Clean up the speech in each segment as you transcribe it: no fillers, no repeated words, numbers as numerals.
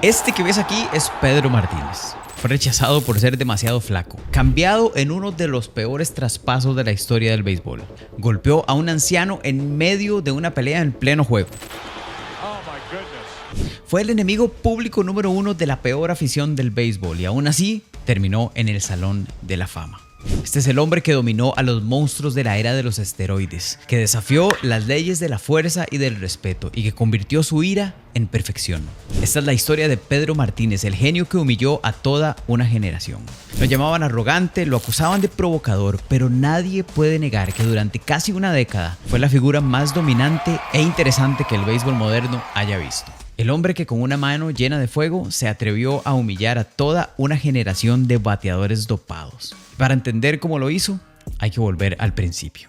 Este que ves aquí es Pedro Martínez. Fue rechazado por ser demasiado flaco, cambiado en uno de los peores traspasos de la historia del béisbol. Golpeó a un anciano en medio de una pelea en pleno juego. Fue el enemigo público número 1 de la peor afición del béisbol y aún así terminó en el Salón de la Fama. Este es el hombre que dominó a los monstruos de la era de los esteroides, que desafió las leyes de la fuerza y del respeto y que convirtió su ira en perfección. Esta es la historia de Pedro Martínez, el genio que humilló a toda una generación. Lo llamaban arrogante, lo acusaban de provocador, pero nadie puede negar que durante casi una década fue la figura más dominante e interesante que el béisbol moderno haya visto. El hombre que con una mano llena de fuego se atrevió a humillar a toda una generación de bateadores dopados. Para entender cómo lo hizo, hay que volver al principio.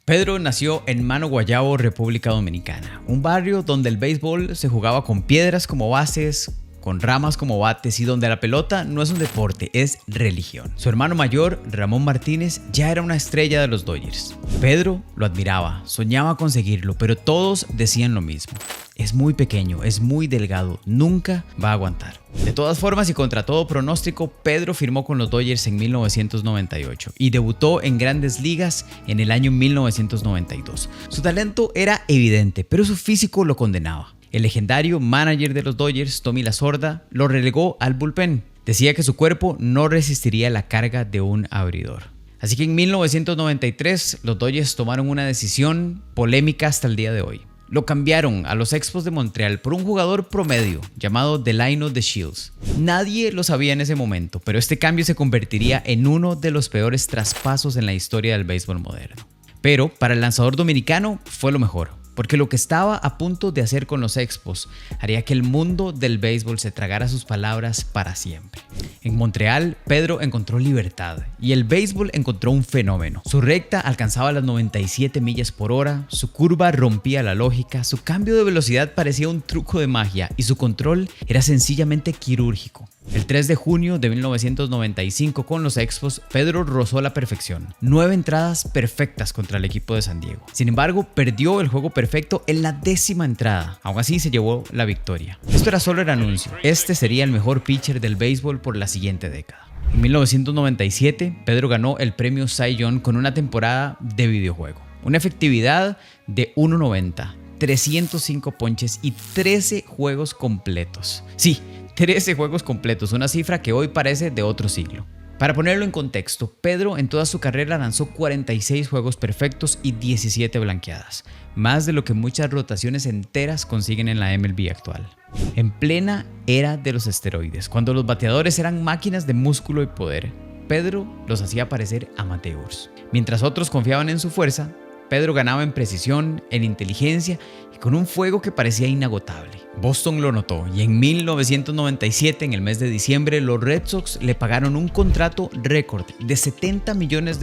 Pedro nació en Mano Guayabo, República Dominicana, un barrio donde el béisbol se jugaba con piedras como bases, con ramas como bates y donde la pelota no es un deporte, es religión. Su hermano mayor, Ramón Martínez, ya era una estrella de los Dodgers. Pedro lo admiraba, soñaba conseguirlo, pero todos decían lo mismo. Es muy pequeño, es muy delgado, nunca va a aguantar. De todas formas y contra todo pronóstico, Pedro firmó con los Dodgers en 1998 y debutó en Grandes Ligas en el año 1992. Su talento era evidente, pero su físico lo condenaba. El legendario manager de los Dodgers, Tommy Lasorda, lo relegó al bullpen. Decía que su cuerpo no resistiría la carga de un abridor. Así que en 1993 los Dodgers tomaron una decisión polémica hasta el día de hoy. Lo cambiaron a los Expos de Montreal por un jugador promedio llamado Delino DeShields. Nadie lo sabía en ese momento, pero este cambio se convertiría en uno de los peores traspasos en la historia del béisbol moderno. Pero para el lanzador dominicano fue lo mejor, porque lo que estaba a punto de hacer con los Expos haría que el mundo del béisbol se tragara sus palabras para siempre. En Montreal, Pedro encontró libertad y el béisbol encontró un fenómeno. Su recta alcanzaba las 97 millas por hora, su curva rompía la lógica, su cambio de velocidad parecía un truco de magia y su control era sencillamente quirúrgico. El 3 de junio de 1995 con los Expos, Pedro rozó la perfección. 9 entradas perfectas contra el equipo de San Diego. Sin embargo, perdió el juego perfecto en la 10ª entrada. Aún así se llevó la victoria. Esto era solo el anuncio. Este sería el mejor pitcher del béisbol por la siguiente década. En 1997, Pedro ganó el premio Cy Young con una temporada de videojuego. Una efectividad de 1.90, 305 ponches y 13 juegos completos. Sí, 13 juegos completos, una cifra que hoy parece de otro siglo. Para ponerlo en contexto, Pedro en toda su carrera lanzó 46 juegos perfectos y 17 blanqueadas, más de lo que muchas rotaciones enteras consiguen en la MLB actual. En plena era de los esteroides, cuando los bateadores eran máquinas de músculo y poder, Pedro los hacía parecer amateurs. Mientras otros confiaban en su fuerza, Pedro ganaba en precisión, en inteligencia y con un fuego que parecía inagotable. Boston lo notó y en 1997, en el mes de diciembre, los Red Sox le pagaron un contrato récord de $70 millones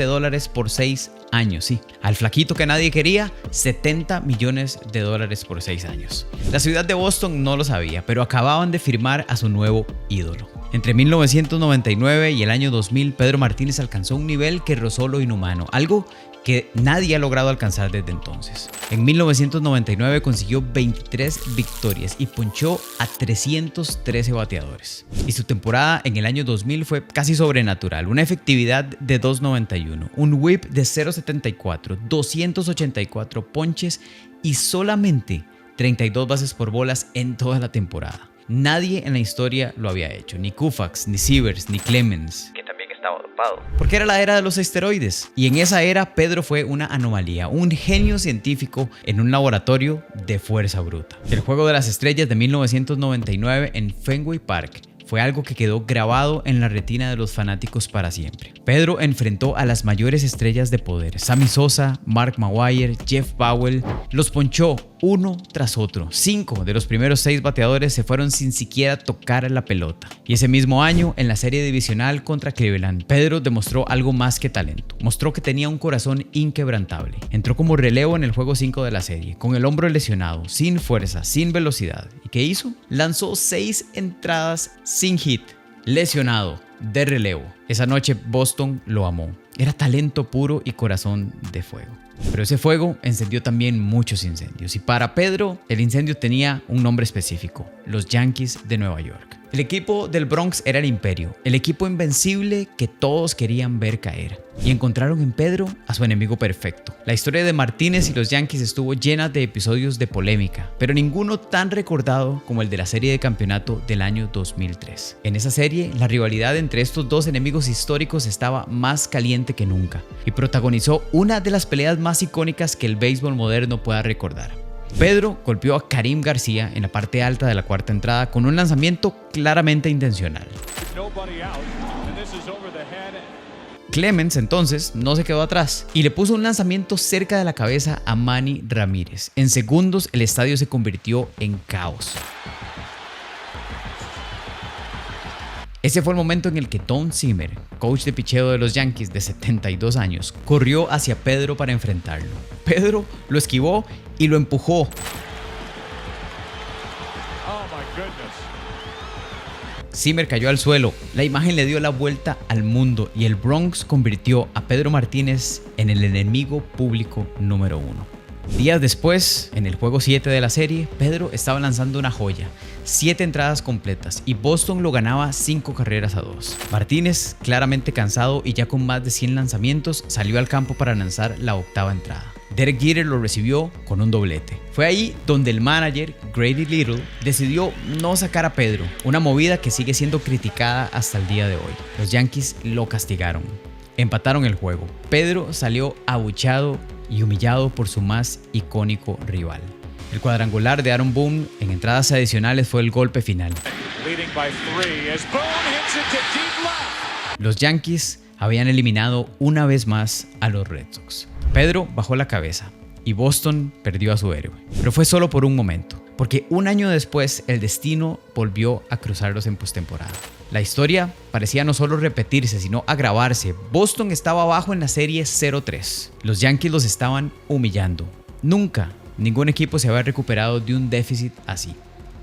por 6 años. Sí, al flaquito que nadie quería, $70 millones por 6 años. La ciudad de Boston no lo sabía, pero acababan de firmar a su nuevo ídolo. Entre 1999 y el año 2000, Pedro Martínez alcanzó un nivel que rozó lo inhumano, algo que nadie ha logrado alcanzar desde entonces. En 1999 consiguió 23 victorias y ponchó a 313 bateadores. Y su temporada en el año 2000 fue casi sobrenatural, una efectividad de 2.91, un whip de 0.74, 284 ponches y solamente 32 bases por bolas en toda la temporada. Nadie en la historia lo había hecho, ni Koufax, ni Sievers, ni Clemens, que también estaba dopado. Porque era la era de los esteroides. Y en esa era Pedro fue una anomalía, un genio científico en un laboratorio de fuerza bruta. El Juego de las Estrellas de 1999 en Fenway Park fue algo que quedó grabado en la retina de los fanáticos para siempre. Pedro enfrentó a las mayores estrellas de poder, Sammy Sosa, Mark McGwire, Jeff Powell, los ponchó uno tras otro. 5 de los primeros 6 bateadores se fueron sin siquiera tocar la pelota. Y ese mismo año, en la serie divisional contra Cleveland, Pedro demostró algo más que talento. Mostró que tenía un corazón inquebrantable. Entró como relevo en el juego 5 de la serie, con el hombro lesionado, sin fuerza, sin velocidad. ¿Y qué hizo? Lanzó 6 entradas sin hit, lesionado, de relevo. Esa noche Boston lo amó. Era talento puro y corazón de fuego. Pero ese fuego encendió también muchos incendios y para Pedro el incendio tenía un nombre específico: los Yankees de Nueva York. El equipo del Bronx era el imperio, el equipo invencible que todos querían ver caer. Y encontraron en Pedro a su enemigo perfecto. La historia de Martínez y los Yankees estuvo llena de episodios de polémica, pero ninguno tan recordado como el de la serie de campeonato del año 2003. En esa serie, la rivalidad entre estos dos enemigos históricos estaba más caliente que nunca y protagonizó una de las peleas más icónicas que el béisbol moderno pueda recordar. Pedro golpeó a Karim García en la parte alta de la cuarta entrada con un lanzamiento claramente intencional. Clemens entonces no se quedó atrás y le puso un lanzamiento cerca de la cabeza a Manny Ramírez. En segundos el estadio se convirtió en caos. Ese fue el momento en el que Tom Zimmer, coach de picheo de los Yankees de 72 años, corrió hacia Pedro para enfrentarlo. Pedro lo esquivó y lo empujó. Zimmer cayó al suelo, la imagen le dio la vuelta al mundo y el Bronx convirtió a Pedro Martínez en el enemigo público número 1. Días después, en el juego 7 de la serie, Pedro estaba lanzando una joya, 7 entradas completas y Boston lo ganaba 5 carreras a 2. Martínez, claramente cansado y ya con más de 100 lanzamientos, salió al campo para lanzar la 8ª entrada. Derek Jeter lo recibió con un doblete. Fue ahí donde el manager, Grady Little, decidió no sacar a Pedro, una movida que sigue siendo criticada hasta el día de hoy. Los Yankees lo castigaron. Empataron el juego. Pedro salió abucheado y humillado por su más icónico rival. El cuadrangular de Aaron Boone en entradas adicionales fue el golpe final. Los Yankees habían eliminado una vez más a los Red Sox. Pedro bajó la cabeza y Boston perdió a su héroe. Pero fue solo por un momento, porque un año después el destino volvió a cruzarlos en postemporada. La historia parecía no solo repetirse, sino agravarse. Boston estaba abajo en la serie 0-3. Los Yankees los estaban humillando. Nunca ningún equipo se había recuperado de un déficit así.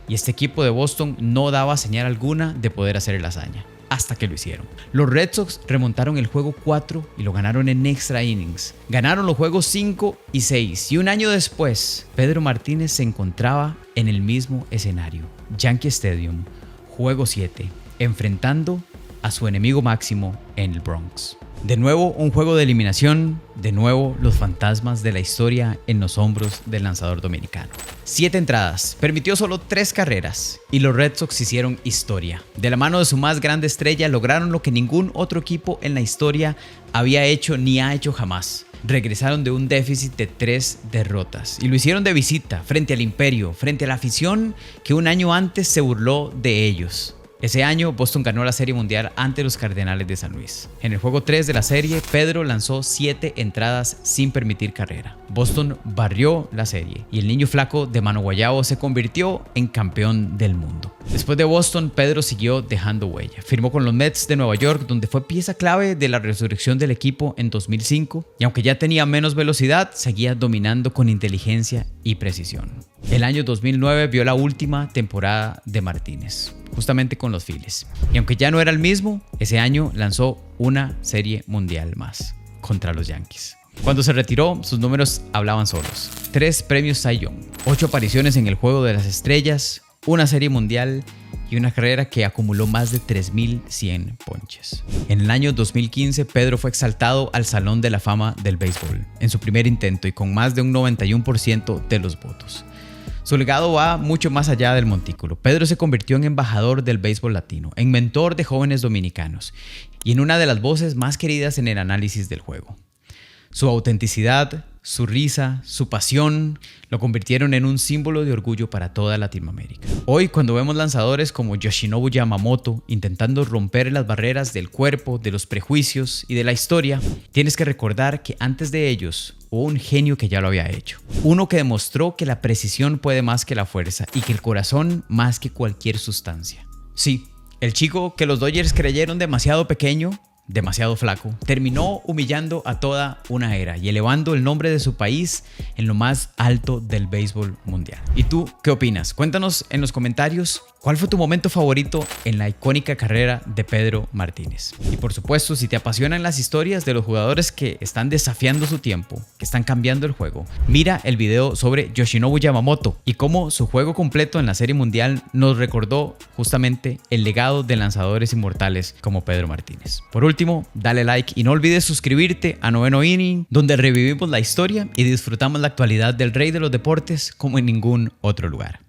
Y este equipo de Boston no daba señal alguna de poder hacer la hazaña. Hasta que lo hicieron. Los Red Sox remontaron el juego 4 y lo ganaron en extra innings. Ganaron los juegos 5 y 6 y un año después, Pedro Martínez se encontraba en el mismo escenario, Yankee Stadium, juego 7, enfrentando a su enemigo máximo en el Bronx. De nuevo un juego de eliminación, de nuevo los fantasmas de la historia en los hombros del lanzador dominicano. 7 entradas, permitió solo 3 carreras y los Red Sox hicieron historia. De la mano de su más grande estrella lograron lo que ningún otro equipo en la historia había hecho ni ha hecho jamás. Regresaron de un déficit de 3 derrotas y lo hicieron de visita, frente al imperio, frente a la afición que un año antes se burló de ellos. Ese año, Boston ganó la Serie Mundial ante los Cardenales de San Luis. En el juego 3 de la serie, Pedro lanzó 7 entradas sin permitir carrera. Boston barrió la serie y el niño flaco de Mano Guayabo se convirtió en campeón del mundo. Después de Boston, Pedro siguió dejando huella. Firmó con los Mets de Nueva York, donde fue pieza clave de la resurrección del equipo en 2005, y aunque ya tenía menos velocidad, seguía dominando con inteligencia y precisión. El año 2009 vio la última temporada de Martínez, justamente con los Phillies. Y aunque ya no era el mismo, ese año lanzó una serie mundial más contra los Yankees. Cuando se retiró, sus números hablaban solos. 3 premios Cy Young, 8 apariciones en el Juego de las Estrellas, una serie mundial y una carrera que acumuló más de 3.100 ponches. En el año 2015, Pedro fue exaltado al Salón de la Fama del Béisbol en su primer intento y con más de un 91% de los votos. Su legado va mucho más allá del montículo. Pedro se convirtió en embajador del béisbol latino, en mentor de jóvenes dominicanos y en una de las voces más queridas en el análisis del juego. Su autenticidad, su risa, su pasión lo convirtieron en un símbolo de orgullo para toda Latinoamérica. Hoy, cuando vemos lanzadores como Yoshinobu Yamamoto intentando romper las barreras del cuerpo, de los prejuicios y de la historia, tienes que recordar que antes de ellos hubo un genio que ya lo había hecho. Uno que demostró que la precisión puede más que la fuerza y que el corazón más que cualquier sustancia. Sí, el chico que los Dodgers creyeron demasiado pequeño, demasiado flaco, terminó humillando a toda una era y elevando el nombre de su país en lo más alto del béisbol mundial. ¿Y tú qué opinas? Cuéntanos en los comentarios ¿Cuál fue tu momento favorito en la icónica carrera de Pedro Martínez? Y por supuesto, si te apasionan las historias de los jugadores que están desafiando su tiempo, que están cambiando el juego, mira el video sobre Yoshinobu Yamamoto y cómo su juego completo en la Serie Mundial nos recordó justamente el legado de lanzadores inmortales como Pedro Martínez. Por último, dale like y no olvides suscribirte a Noveno Inning, donde revivimos la historia y disfrutamos la actualidad del rey de los deportes como en ningún otro lugar.